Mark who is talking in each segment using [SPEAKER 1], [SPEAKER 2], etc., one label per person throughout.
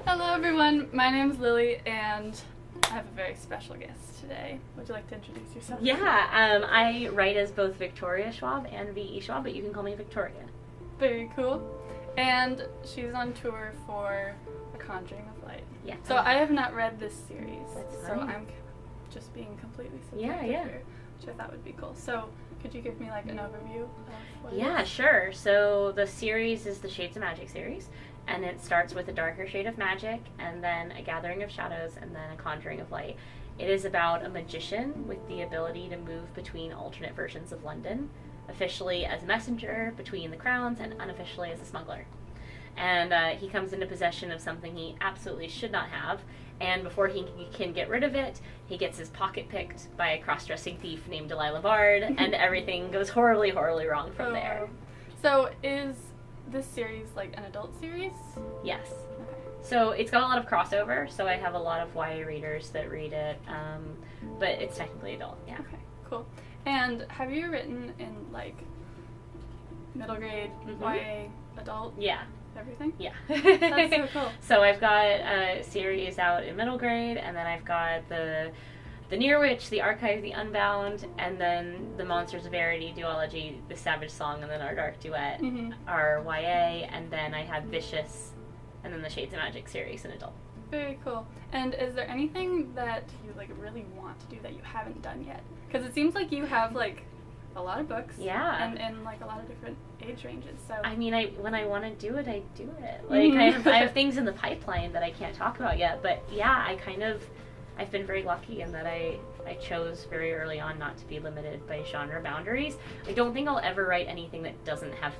[SPEAKER 1] Hello everyone, my name's Lily and I have a very special guest today. Would you like to introduce yourself?
[SPEAKER 2] Yeah, I write as both Victoria Schwab and V.E. Schwab, but you can call me Victoria.
[SPEAKER 1] Very cool. And she's on tour for A Conjuring of Light.
[SPEAKER 2] Yeah.
[SPEAKER 1] So I have not read this series,
[SPEAKER 2] That's
[SPEAKER 1] so
[SPEAKER 2] fine.
[SPEAKER 1] I'm just being completely subjective here, which I thought would be cool. So could you give me like an overview of what it is?
[SPEAKER 2] Sure. So the series is the Shades of Magic series, and it starts with a darker shade of magic, and then a gathering of shadows, and then a conjuring of light. It is about a magician with the ability to move between alternate versions of London, officially as a messenger between the crowns and unofficially as a smuggler. And he comes into possession of something he absolutely should not have, and before he can get rid of it, he gets his pocket picked by a cross-dressing thief named Lillywhy Bard, and everything goes horribly, horribly wrong from there.
[SPEAKER 1] So is this series like an adult series?
[SPEAKER 2] Yes.
[SPEAKER 1] Okay.
[SPEAKER 2] So it's got a lot of crossover, so I have a lot of YA readers that read it, but it's technically adult, yeah.
[SPEAKER 1] Okay, cool. And have you written in like middle grade, YA, adult?
[SPEAKER 2] Yeah.
[SPEAKER 1] Everything?
[SPEAKER 2] Yeah.
[SPEAKER 1] That's so cool.
[SPEAKER 2] So I've got a series out in middle grade, and then I've got the Near Witch, the Archive of the Unbound, and then the Monsters of Verity duology, the Savage Song, and then our Dark Duet are YA, and then I have Vicious, and then the Shades of Magic series in adult.
[SPEAKER 1] Very cool. And is there anything that you like really want to do that you haven't done yet? Because it seems like you have like a lot of books.
[SPEAKER 2] Yeah.
[SPEAKER 1] And like a lot of different age ranges. So
[SPEAKER 2] I mean, when I want to do it, I do it. Like I have things in the pipeline that I can't talk about yet, but yeah, I've been very lucky in that I chose very early on not to be limited by genre boundaries. I don't think I'll ever write anything that doesn't have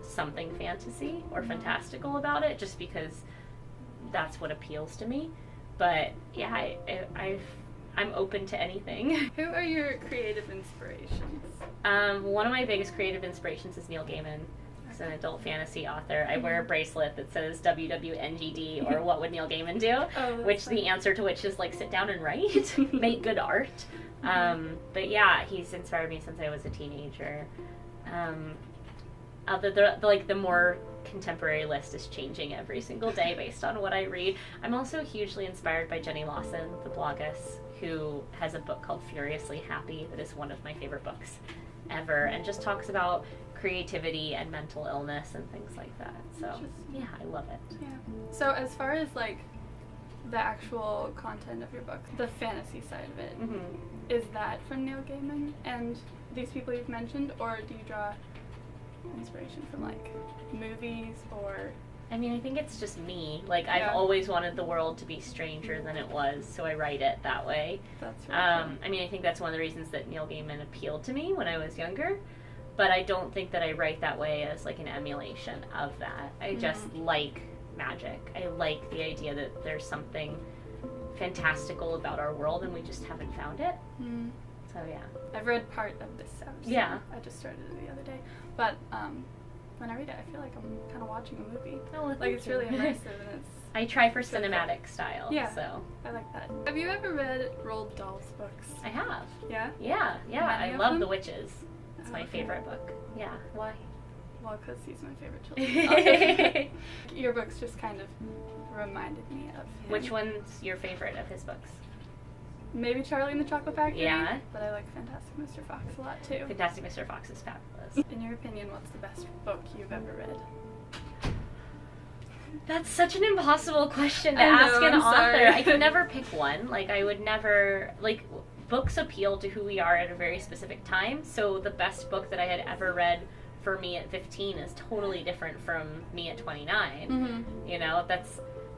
[SPEAKER 2] something fantasy or fantastical about it, just because that's what appeals to me. But yeah, I'm open to anything.
[SPEAKER 1] Who are your creative inspirations?
[SPEAKER 2] One of my biggest creative inspirations is Neil Gaiman. He's an adult fantasy author. I wear a bracelet that says WWNGD, or what would Neil Gaiman do? Which
[SPEAKER 1] funny.
[SPEAKER 2] the answer to which is like sit down and write, make good art. But yeah, he's inspired me since I was a teenager. The more contemporary list is changing every single day based on what I read. I'm also hugely inspired by Jenny Lawson, the bloggess, who has a book called Furiously Happy that is one of my favorite books ever, and just talks about creativity and mental illness and things like that. So yeah, I love it.
[SPEAKER 1] Yeah. So as far as like the actual content of your book, the fantasy side of it, is that from Neil Gaiman and these people you've mentioned, or do you draw inspiration from like movies or?
[SPEAKER 2] I mean, I think it's just me. Like, I've
[SPEAKER 1] Yeah.
[SPEAKER 2] always wanted the world to be stranger than it was, so I write it that way.
[SPEAKER 1] That's really cool.
[SPEAKER 2] I mean, I think that's one of the reasons that Neil Gaiman appealed to me when I was younger, but I don't think that I write that way as like an emulation of that. I just like magic. I like the idea that there's something fantastical about our world and we just haven't found it. So yeah.
[SPEAKER 1] I've read part of this so
[SPEAKER 2] Yeah.
[SPEAKER 1] I just started it the other day. But when I read it, I feel like I'm kind of watching a movie.
[SPEAKER 2] Oh, well,
[SPEAKER 1] Like it's really immersive and it's.
[SPEAKER 2] I try for
[SPEAKER 1] so
[SPEAKER 2] cinematic style.
[SPEAKER 1] Yeah.
[SPEAKER 2] So
[SPEAKER 1] I like that. Have you ever read Roald Dahl's books?
[SPEAKER 2] I have.
[SPEAKER 1] Yeah?
[SPEAKER 2] Yeah.
[SPEAKER 1] Many
[SPEAKER 2] I
[SPEAKER 1] of
[SPEAKER 2] love
[SPEAKER 1] them?
[SPEAKER 2] The Witches. It's my
[SPEAKER 1] Okay.
[SPEAKER 2] favorite book. Yeah. Why?
[SPEAKER 1] Well, because he's my favorite children's author. Your books just kind of reminded me of him.
[SPEAKER 2] Which one's your favorite of his books?
[SPEAKER 1] Maybe Charlie and the Chocolate Factory.
[SPEAKER 2] Yeah.
[SPEAKER 1] But I like Fantastic Mr. Fox a lot too.
[SPEAKER 2] Fantastic Mr. Fox is fabulous.
[SPEAKER 1] In your opinion, what's the best book you've ever read?
[SPEAKER 2] That's such an impossible question to
[SPEAKER 1] I know,
[SPEAKER 2] ask an
[SPEAKER 1] I'm
[SPEAKER 2] author.
[SPEAKER 1] sorry.
[SPEAKER 2] I could never pick one. Like, I would never, like, books appeal to who we are at a very specific time, so the best book that I had ever read for me at 15 is totally different from me at 29. You know, that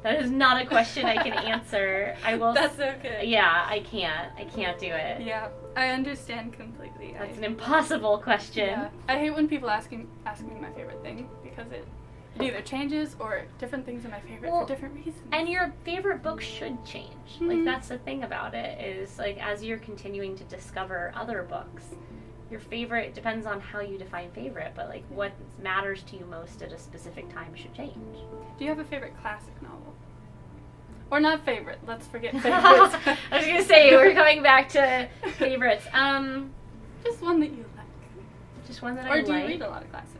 [SPEAKER 2] is not a question I can answer. I will.
[SPEAKER 1] That's okay.
[SPEAKER 2] Yeah, I can't do it.
[SPEAKER 1] Yeah, I understand completely.
[SPEAKER 2] That's an impossible question.
[SPEAKER 1] Yeah. I hate when people ask me my favorite thing because it either changes or different things are my favorite for different reasons.
[SPEAKER 2] And your favorite book should change. Like, that's the thing about it, is like as you're continuing to discover other books, your favorite depends on how you define favorite, but like what matters to you most at a specific time should change.
[SPEAKER 1] Do you have a favorite classic novel? Or not favorite, let's forget favorites.
[SPEAKER 2] I was gonna say, we're coming back to favorites.
[SPEAKER 1] Just one that you like.
[SPEAKER 2] Just one that I
[SPEAKER 1] Or
[SPEAKER 2] like.
[SPEAKER 1] do you read a lot of classics?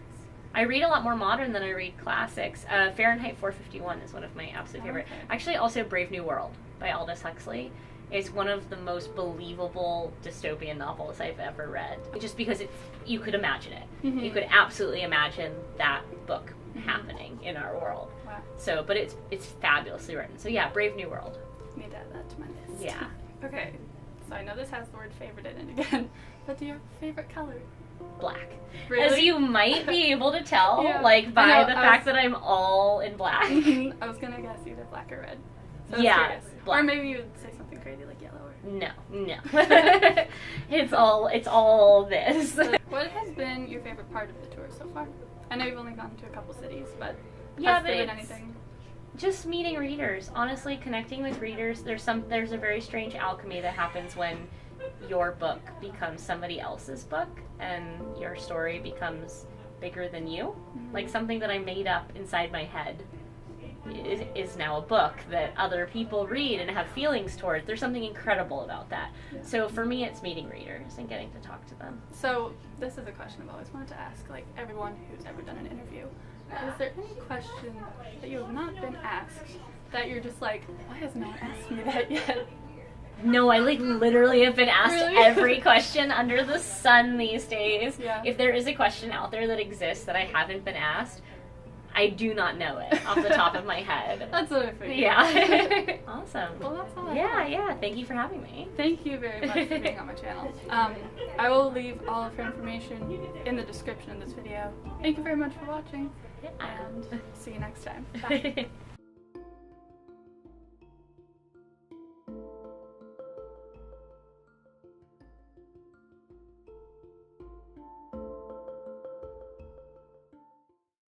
[SPEAKER 2] I read a lot more modern than I read classics. Fahrenheit 451 is one of my absolute favorite.
[SPEAKER 1] Okay.
[SPEAKER 2] Actually, also Brave New World by Aldous Huxley is one of the most believable dystopian novels I've ever read. Just because you could imagine it.
[SPEAKER 1] Mm-hmm.
[SPEAKER 2] You could absolutely imagine that book happening in our world.
[SPEAKER 1] Wow.
[SPEAKER 2] So, but it's fabulously written. So yeah, Brave New World.
[SPEAKER 1] Need to add that to my list.
[SPEAKER 2] Yeah.
[SPEAKER 1] Okay. So I know this has the word favorite in it again, but do you have a favorite color?
[SPEAKER 2] Black.
[SPEAKER 1] Really?
[SPEAKER 2] As you might be able to tell,
[SPEAKER 1] Yeah.
[SPEAKER 2] like by
[SPEAKER 1] I know,
[SPEAKER 2] the fact that I'm all in black.
[SPEAKER 1] I was gonna guess either black or red. So I was
[SPEAKER 2] Yeah,
[SPEAKER 1] curious.
[SPEAKER 2] black.
[SPEAKER 1] Or maybe you would say something crazy like yellow or...
[SPEAKER 2] No. It's all this.
[SPEAKER 1] So what has been your favorite part of the tour so far? I know you've only gone to a couple cities, but
[SPEAKER 2] Yeah,
[SPEAKER 1] has
[SPEAKER 2] but
[SPEAKER 1] there been
[SPEAKER 2] it's-
[SPEAKER 1] anything?
[SPEAKER 2] Just meeting readers. Honestly, connecting with readers. There's a very strange alchemy that happens when your book becomes somebody else's book and your story becomes bigger than you.
[SPEAKER 1] Mm-hmm.
[SPEAKER 2] Like something that I made up inside my head is now a book that other people read and have feelings towards. There's something incredible about that.
[SPEAKER 1] Yeah.
[SPEAKER 2] So for me, it's meeting readers and getting to talk to them.
[SPEAKER 1] So this is a question I've always wanted to ask, like everyone who's ever done an interview. Is there any question that you have not been asked that you're just like, why has no one asked me that yet?
[SPEAKER 2] No, I literally have been asked
[SPEAKER 1] Really?
[SPEAKER 2] every question under the sun these days.
[SPEAKER 1] Yeah.
[SPEAKER 2] If there is a question out there that exists that I haven't been asked, I do not know it off the top of my head.
[SPEAKER 1] That's what I figured.
[SPEAKER 2] Yeah. Awesome.
[SPEAKER 1] Well, that's all I
[SPEAKER 2] Yeah,
[SPEAKER 1] have.
[SPEAKER 2] yeah. Thank you for having me.
[SPEAKER 1] Thank you very much for being on my channel. I will leave all of her information in the description of this video. Thank you very much for watching, and see you next time. Bye.